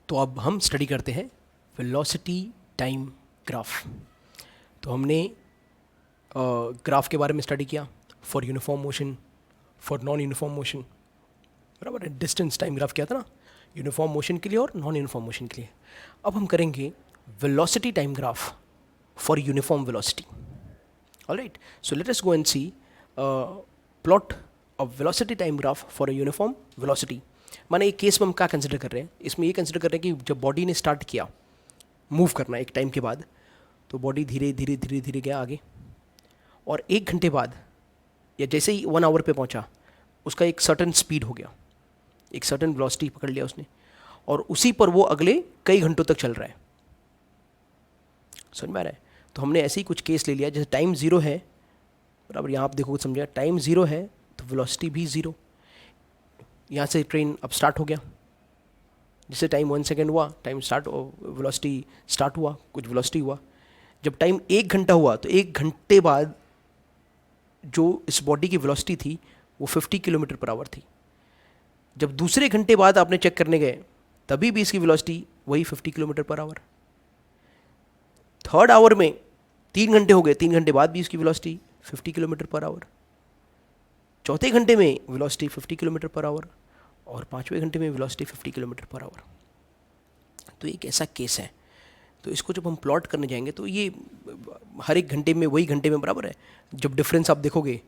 तो अब हम स्टडी करते हैं वेलोसिटी टाइम ग्राफ। तो हमने ग्राफ के बारे में स्टडी किया for uniform motion, for non uniform motion, बराबर है। डिस्टेंस टाइम ग्राफ किया था ना, यूनिफॉर्म मोशन के लिए और नॉन यूनिफॉर्म मोशन के लिए। अब हम करेंगे velocity time graph for uniform velocity. Alright, so let us go and see plot of velocity time graph for a uniform velocity. माने एक केस में हम क्या कंसिडर कर रहे हैं, इसमें ये कंसिडर कर रहे हैं कि जब बॉडी ने स्टार्ट किया मूव करना एक टाइम के बाद, तो बॉडी धीरे धीरे धीरे धीरे गया आगे, और 1 घंटे बाद या जैसे ही 1 आवर पे पहुंचा, उसका एक सर्टन स्पीड हो गया, एक सर्टन वेलोसिटी पकड़ लिया उसने, और उसी पर वो अगले कई घंटों तक चल रहा है। समझ में आ रहा है? तो हमने ऐसे ही कुछ केस ले लिया, जैसे टाइम ज़ीरो है, बराबर, यहाँ आप देखो समझा, टाइम ज़ीरो है तो वेलोसिटी भी ज़ीरो। यहाँ से ट्रेन अब स्टार्ट हो गया, जैसे टाइम 1 सेकेंड हुआ, टाइम स्टार्ट, वेलोसिटी स्टार्ट हुआ, कुछ वेलोसिटी हुआ। जब टाइम 1 घंटा हुआ तो 1 घंटे बाद जो इस बॉडी की वेलोसिटी थी वो 50 किलोमीटर पर आवर थी। जब दूसरे घंटे बाद आपने चेक करने गए तभी भी इसकी वेलोसिटी वही 50 kilometre per our. Third our में 3 घंटे हो गए, 3 घंटे बाद भी इसकी वेलोसिटी 50 किलोमीटर पर आवर। चौथे घंटे में वेलोसिटी 50 किलोमीटर पर आवर, और 5वें घंटे में वेलोसिटी 50 किलोमीटर पर आवर। तो एक ऐसा केस है। तो इसको जब हम प्लॉट करने जाएंगे तो ये हर एक घंटे में वही घंटे में बराबर है। जब डिफरेंस आप देखोगे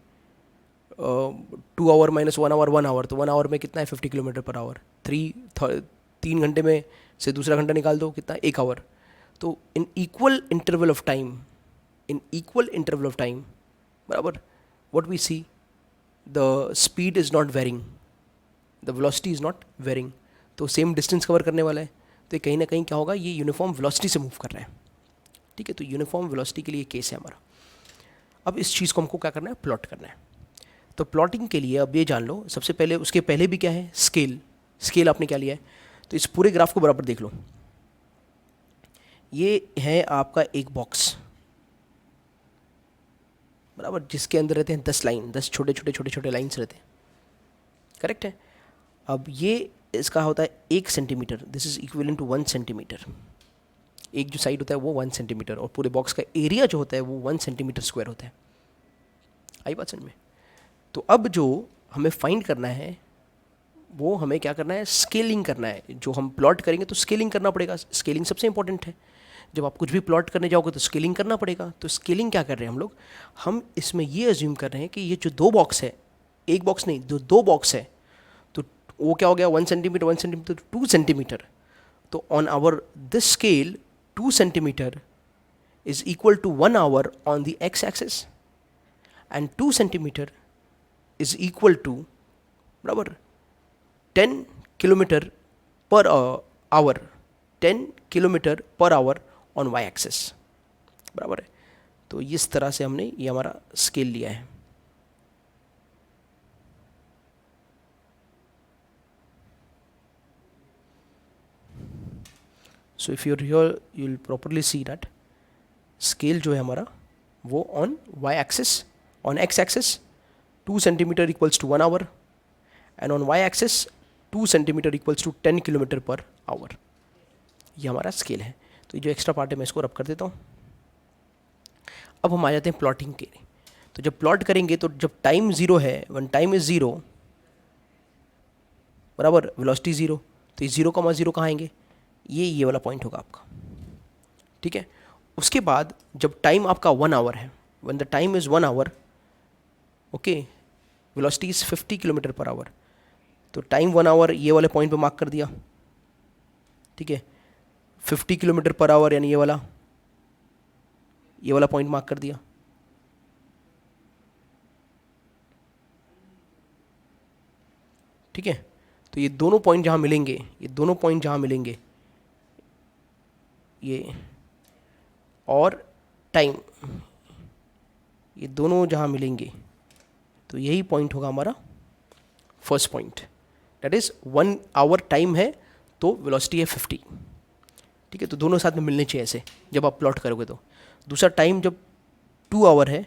2 आवर माइनस 1 आवर 1 आवर, तो 1 आवर में कितना है 50 किलोमीटर पर आवर। 3 घंटे में से दूसरा घंटा निकाल दो, कितना 1 आवर। तो in equal interval of time, in equal interval of time, बराबर, what we see, the speed is not varying, the velocity is not varying. तो सेम डिस्टेंस कवर करने वाला है, तो कहीं ना कहीं क्या होगा, ये यूनिफॉर्म वेलोसिटी से मूव कर रहा है। ठीक है, तो यूनिफॉर्म वेलोसिटी के लिए केस है हमारा। अब इस चीज़ को हमको क्या करना है, प्लॉट करना है। तो प्लॉटिंग के लिए अब ये जान लो, सबसे पहले उसके पहले भी क्या है, स्केल। स्केल आपने क्या लिया है, तो इस पूरे ग्राफ को बराबर देख लो। ये है आपका एक बॉक्स, बराबर, जिसके अंदर रहते हैं 10 लाइन, 10 छोटे छोटे छोटे छोटे लाइन्स रहते हैं। करेक्ट है? अब ये इसका होता है 1 centimetre, this is equivalent to 1 centimetre. एक जो साइड होता है वो 1 सेंटीमीटर, और पूरे बॉक्स का एरिया जो होता है वो 1 सेंटीमीटर स्क्वायर होता है। आई बात समझ में? तो अब जो हमें फाइंड करना है वो हमें क्या करना है, स्केलिंग करना है। जो हम प्लॉट करेंगे तो स्केलिंग करना पड़ेगा, स्केलिंग सबसे इंपॉर्टेंट है। जब आप कुछ भी प्लॉट करने जाओगे तो स्केलिंग करना पड़ेगा। तो स्केलिंग क्या कर रहे हैं हम लोग, हम इसमें ये अज्यूम कर रहे हैं कि ये जो 2 बॉक्स है, एक बॉक्स नहीं, जो 2 बॉक्स है, तो वो क्या हो गया, 1 सेंटीमीटर 1 सेंटीमीटर 2 सेंटीमीटर। तो on our this scale 2 centimetre is equal to 1 hour on the x axis, and 2 centimetre is equal to, बराबर, 10 kilometre per hour, 10 kilometre per hour on y axis, बराबर है। तो इस तरह से हमने ये हमारा स्केल लिया है। So if you're here you will properly see that scale जो है हमारा वो on y axis, on x axis 2 centimetre equals to 1 hour, and on y axis 2 centimetre equals to 10 kilometre per hour. ये हमारा scale है। तो ये जो एक्स्ट्रा पार्ट है मैं इसको रब कर देता हूँ। अब हम आ जाते हैं प्लॉटिंग के लिए। तो जब प्लॉट करेंगे तो जब टाइम ज़ीरो है, वन टाइम इज़ ज़ीरो, बराबर, वेलोसिटी ज़ीरो, तो ये 0,0 कहाँ आएंगे, ये वाला पॉइंट होगा आपका। ठीक है, उसके बाद जब टाइम आपका 1 आवर है, when the time is 1 hour, okay, velocity is 50 kilometre per hour. तो टाइम 1 आवर ये वाले पॉइंट पे मार्क कर दिया। ठीक है, 50 किलोमीटर पर आवर यानी ये वाला पॉइंट मार्क कर दिया। ठीक है, तो ये दोनों पॉइंट जहाँ मिलेंगे, ये दोनों पॉइंट जहाँ मिलेंगे, ये और टाइम, ये दोनों जहाँ मिलेंगे, तो यही पॉइंट होगा हमारा first point. That is 1 hour time है तो वेलोसिटी है 50। ठीक है, तो दोनों साथ में मिलने चाहिए ऐसे जब आप प्लॉट करोगे। तो दूसरा टाइम जब 2 आवर है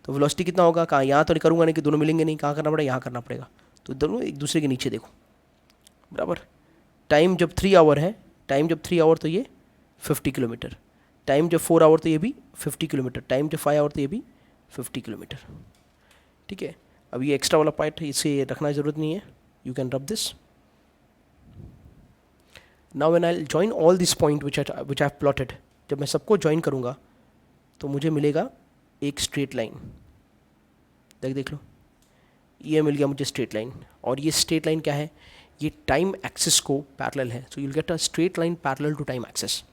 तो वेलोसिटी कितना होगा, कहाँ, यहाँ तो नहीं करूँगा नहीं कि दोनों मिलेंगे नहीं, कहाँ करना पड़ेगा, यहाँ करना पड़ेगा। तो दोनों एक दूसरे के नीचे देखो, बराबर। टाइम जब 3 आवर है टाइम जब 3 आवर तो ये 50 किलोमीटर, टाइम जब 4 आवर तो ये भी 50 किलोमीटर, टाइम जब 5 आवर तो ये भी 50 किलोमीटर। ठीक है, अब ये एक्स्ट्रा वाला पार्ट है, इसे रखना ज़रूरत नहीं है, you can rub this. Now when I join all this point which I have plotted, जब मैं सबको ज्वाइन करूँगा तो मुझे मिलेगा एक स्ट्रेट लाइन। देख लो, ये मिल गया मुझे स्ट्रेट लाइन, और ये स्ट्रेट लाइन क्या है, ये टाइम एक्सिस को पैरेलल है, so you will get a straight line parallel to time axis.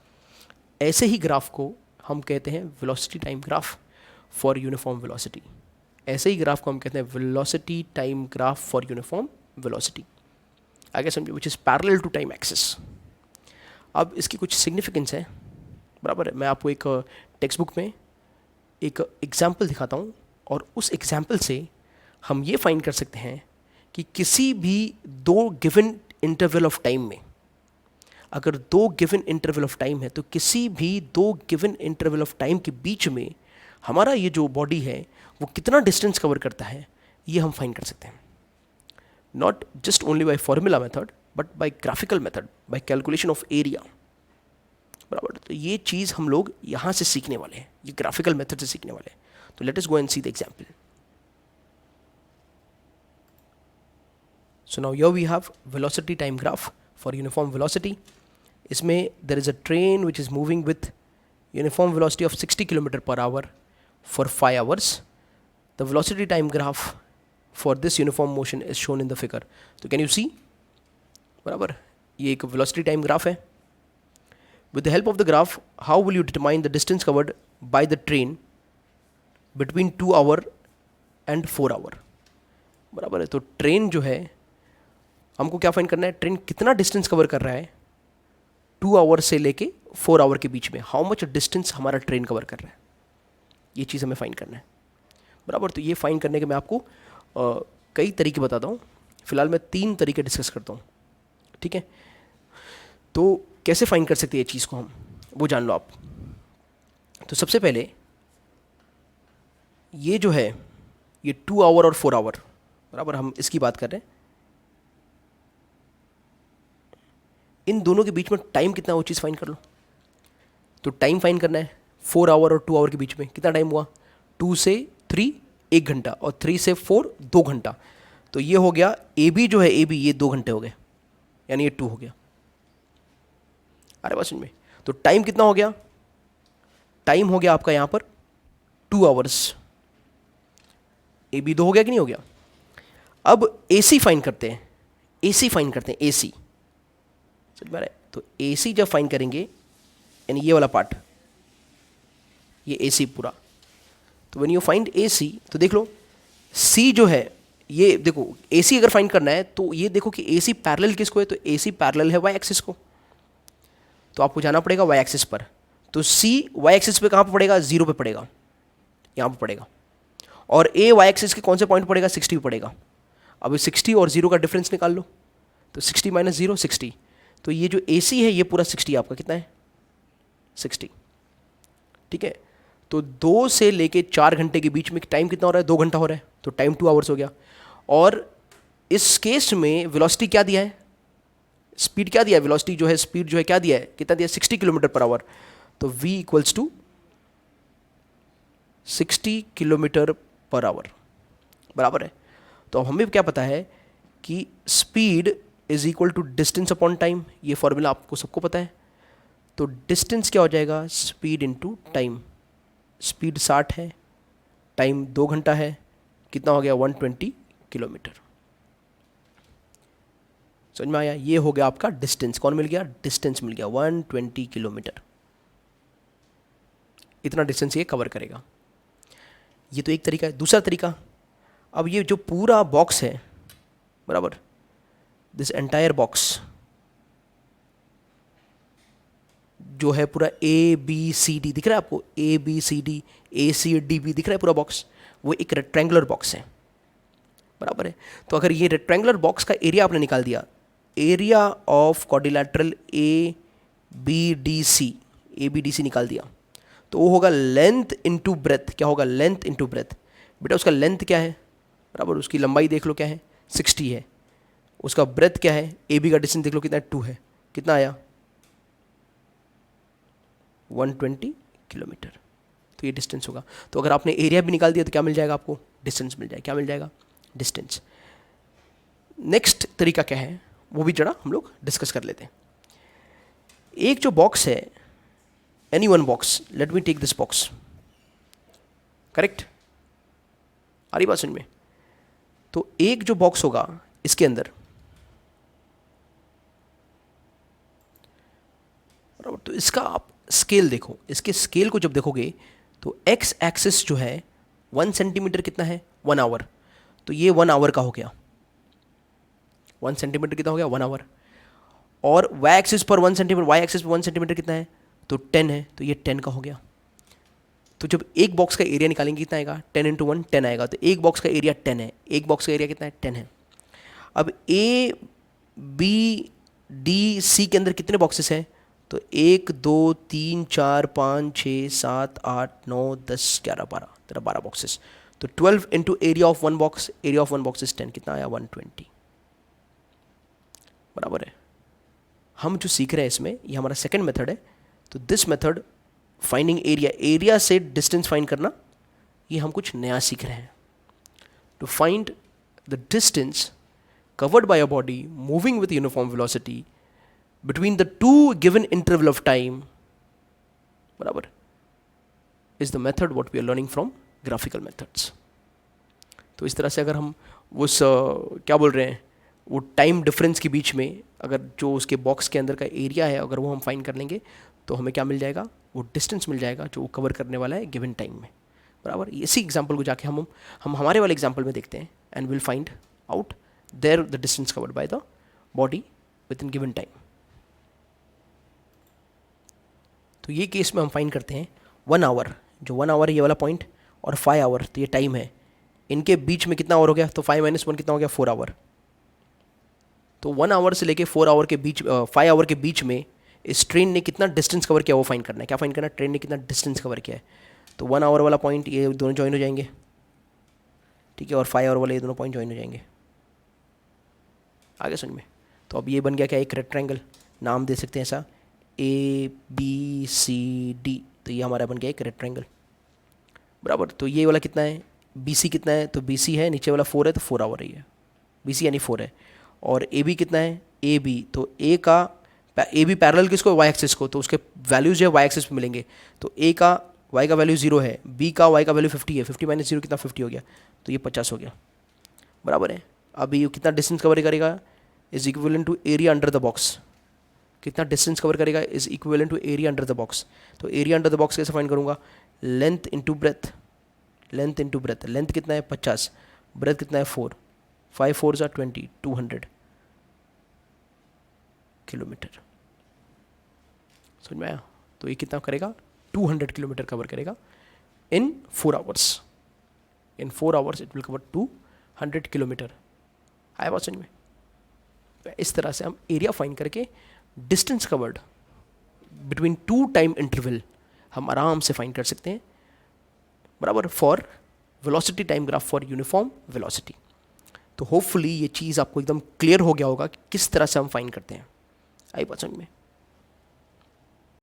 ऐसे ही ग्राफ को हम कहते हैं velocity time graph for uniform velocity. ऐसे ही ग्राफ को हम कहते हैं velocity time graph for uniform velocity, आगे समझिए, which is parallel to time axis. अब इसकी कुछ सिग्निफिकेंस है, बराबर है। मैं आपको एक टेक्स्ट बुक में एक एग्जाम्पल दिखाता हूँ, और उस एग्जाम्पल से हम ये फाइंड कर सकते हैं कि किसी भी दो गिवन इंटरवल ऑफ टाइम में, अगर दो गिवन इंटरवल ऑफ टाइम है, तो किसी भी दो गिवन इंटरवल ऑफ टाइम के बीच में हमारा ये जो बॉडी है वो कितना डिस्टेंस कवर करता है, ये हम फाइंड कर सकते हैं। Not just only by formula method, but by graphical method, by calculation of area, बराबर। तो ये चीज़ हम लोग यहाँ से सीखने वाले हैं, ये ग्राफिकल मेथड से सीखने वाले हैं। तो late us go and see the example. So now here we have velocity time graph for uniform velocity. इसमें there is a train which is moving with uniform velocity of 60 km/h for 5 hours. The velocity time graph for this uniform motion is shown in the figure. So can you see? बराबर, ये एक velocity time graph है. With the help of the graph, how will you determine the distance covered by the train between 2 hour and 4 hour? बराबर है, तो train जो है हमको क्या फाइंड करना है, ट्रेन कितना डिस्टेंस कवर कर रहा है 2 आवर से लेके 4 आवर के बीच में, हाउ मच डिस्टेंस हमारा ट्रेन कवर कर रहा है, ये चीज़ हमें फाइंड करना है, बराबर। तो ये फाइंड करने के मैं आपको कई तरीके बताता हूँ, फिलहाल मैं 3 तरीके डिस्कस करता हूँ, ठीक है। तो कैसे फाइंड कर सकते हैं ये चीज़ को हम, वो जान लो आप। तो सबसे पहले ये जो है ये 2 आवर और 4 आवर, बराबर, हम इसकी बात कर रहे हैं। इन दोनों के बीच में टाइम कितना, वो चीज़ फाइंड कर लो। तो टाइम फाइंड करना है, 4 आवर और 2 आवर के बीच में कितना टाइम हुआ, 2 से 3 1 घंटा, और 3 से 4 2 घंटा। तो ये हो गया ए बी जो है, ए बी ये 2 घंटे हो गए, यानी ये 2 हो गया। अरे बस इनमें तो टाइम कितना हो गया, टाइम हो गया आपका यहाँ पर 2 आवर्स, ए बी 2 हो गया कि नहीं हो गया। अब ए सी फाइंड करते हैं, ए सी फाइंड करते हैं, ए सी समझ में आ रहा है। तो ए सी जब फाइंड करेंगे, यानी ये वाला पार्ट, ये ए सी पूरा, तो व्हेन यू फाइंड ए सी, तो देख लो सी जो है, ये देखो ए सी अगर फाइंड करना है तो ये देखो कि ए सी पैरेलल किसको है, तो ए सी पैरेलल है वाई एक्सिस को, तो आपको जाना पड़ेगा वाई एक्सिस पर। तो सी वाई एक्सिस पे कहाँ पर पड़ेगा, 0 पे पड़ेगा, यहाँ पर पड़ेगा, और ए वाई एक्सिस के कौन से पॉइंट पड़ेगा, 60 पे पड़ेगा। अब 60 और 0 का डिफरेंस निकाल लो, तो 60 माइनस 0 60, तो ये जो ए सी है ये पूरा 60 आपका कितना है, 60, ठीक है। तो 2 से लेके 4 घंटे के बीच में टाइम कितना हो रहा है, 2 घंटा हो रहा है, तो टाइम 2 आवर्स हो गया। और इस केस में वेलोसिटी क्या दिया है, स्पीड क्या दिया है, वेलोसिटी जो है, स्पीड जो है क्या दिया है, कितना दिया है, 60 km/h। तो v इक्वल्स टू 60 km/h, बराबर है। तो अब हमें क्या पता है कि speed is equal to distance upon time, ये फॉर्मूला आपको सबको पता है। तो डिस्टेंस क्या हो जाएगा, स्पीड इनटू टाइम। स्पीड 60 है, टाइम 2 घंटा है, कितना हो गया, 120 किलोमीटर। समझ में आया, ये हो गया आपका डिस्टेंस, कौन मिल गया, डिस्टेंस मिल गया 120 किलोमीटर, इतना डिस्टेंस ये कवर करेगा। ये तो एक तरीका है। दूसरा तरीका, अब ये जो पूरा बॉक्स है, बराबर, दिस एंटायर बॉक्स जो है पूरा ए बी सी डी दिख रहा है आपको, A B C D, A C D B दिख रहा है पूरा बॉक्स, वो एक रेक्टेंगुलर बॉक्स है, बराबर है। तो अगर ये रेक्टेंगुलर बॉक्स का एरिया आपने निकाल दिया, area of quadrilateral A B D C, A B D C निकाल दिया, तो वो होगा लेंथ इनटू ब्रेथ। क्या होगा, लेंथ इनटू ब्रेथ। बेटा उसका लेंथ क्या है, बराबर, उसकी लंबाई देख लो क्या है, 60 है। उसका ब्रेथ क्या है, ए बी का डिस्टेंस देख लो कितना है, 2 है, कितना आया 120 किलोमीटर। तो ये डिस्टेंस होगा। तो अगर आपने एरिया भी निकाल दिया तो क्या मिल जाएगा आपको? डिस्टेंस मिल जाएगा। क्या मिल जाएगा? डिस्टेंस। नेक्स्ट तरीका क्या है वो भी जरा हम लोग डिस्कस कर लेते हैं। एक जो बॉक्स है, any one box, let me take this box, correct? आ रही बात समझ में? तो एक जो बॉक्स होगा इसके अंदर, बराबर, तो इसका आप स्केल देखो। इसके स्केल को जब देखोगे तो एक्स एक्सिस जो है 1 सेंटीमीटर कितना है? 1 आवर। तो ये 1 आवर का हो गया। 1 सेंटीमीटर कितना हो गया? 1 आवर। और वाई एक्सिस पर 1 सेंटीमीटर, वाई एक्सिस पर 1 सेंटीमीटर कितना है? तो 10 है। तो ये 10 का हो गया। तो जब एक बॉक्स का एरिया निकालेंगे कितना आएगा? 10 इंटू 1 10 आएगा। तो एक बॉक्स का एरिया 10 है। एक बॉक्स का एरिया कितना है? 10 है। अब ए बी डी सी के अंदर कितने बॉक्सेस हैं? तो 1 2 3 4 5 6 7 8 9 10 11 12, तेरा 12 बॉक्सेस। तो 12 into area of one box, area of one box is 10, कितना आया? 120, बराबर है। हम जो सीख रहे हैं इसमें, ये हमारा सेकंड मेथड है। तो this method, finding area, area से डिस्टेंस फाइंड करना, ये हम कुछ नया सीख रहे हैं। To find the distance covered by a body moving with uniform velocity between the two given interval of time, बराबर, is the method what we are learning from graphical methods. तो इस तरह से अगर हम उस क्या बोल रहे हैं, वो टाइम डिफरेंस के बीच में अगर जो उसके बॉक्स के अंदर का एरिया है अगर वो हम फाइंड कर लेंगे तो हमें क्या मिल जाएगा? वो डिस्टेंस मिल जाएगा जो वो कवर करने वाला है गिवन टाइम में, बराबर। इसी एग्जाम्पल को जाके हम हमारे वाले एग्जाम्पल में देखते हैं and will find out there the distance covered by the body within given time. तो ये केस में हम फाइंड करते हैं 1 आवर, जो 1 आवर है ये वाला पॉइंट, और 5 आवर, तो ये टाइम है, इनके बीच में कितना आवर हो गया? तो 5 - 1 कितना हो गया? 4 आवर। तो 1 आवर से लेके 4 आवर के बीच, 5 आवर के बीच में इस ट्रेन ने कितना डिस्टेंस कवर किया वो फाइंड करना है। क्या फाइंड करना है? ट्रेन ने कितना डिस्टेंस कवर किया है। तो 1 आवर वाला पॉइंट ये दोनों ज्वाइन हो जाएंगे, ठीक है, और 5 आवर वाले ये दोनों पॉइंट ज्वाइन हो जाएंगे। आगे समझ में? तो अब ये बन गया क्या? एक रेक्टेंगल, नाम दे सकते हैं ऐसा ABCD। तो ये हमारा बन गया एक रेक्टेंगल, बराबर। तो ये वाला कितना है? BC कितना है? तो BC है, नीचे वाला 4 है, तो 4 आवर ही है। BC यानी 4 है। और AB कितना है? AB, तो A का AB पैरेलल किसको? Y एक्सिस को, तो उसके वैल्यूज जो है Y एक्सिस पे मिलेंगे। तो A का Y का वैल्यू 0 है, B का Y का वैल्यू 50 है। 50 - 0 कितना? 50 हो गया। तो ये 50 हो गया, बराबर है। अब ये कितना डिस्टेंस कवर करेगा? Is equivalent to area under the box. कितना डिस्टेंस कवर करेगा? Is equivalent to area under the box. तो एरिया अंडर द बॉक्स कैसे फाइंड करूंगा? Length into breadth, length into breadth. Length कितना है? 50, ब्रेथ कितना है? 4, 5 4 ज़ा 20, 200 किलोमीटर। समझ में आया? तो ये कितना करेगा? 200 किलोमीटर कवर करेगा इन 4 hours. In 4 hours it will cover 200 kilometre. आया बात समझ में? इस तरह से हम एरिया फाइंड करके distance covered between 2 time interval हम आराम से फाइंड कर सकते हैं, बराबर, for velocity time graph for uniform velocity. तो होपफुली ये चीज़ आपको एकदम क्लियर हो गया होगा कि किस तरह से हम फाइंड करते हैं। आई बात समझ में?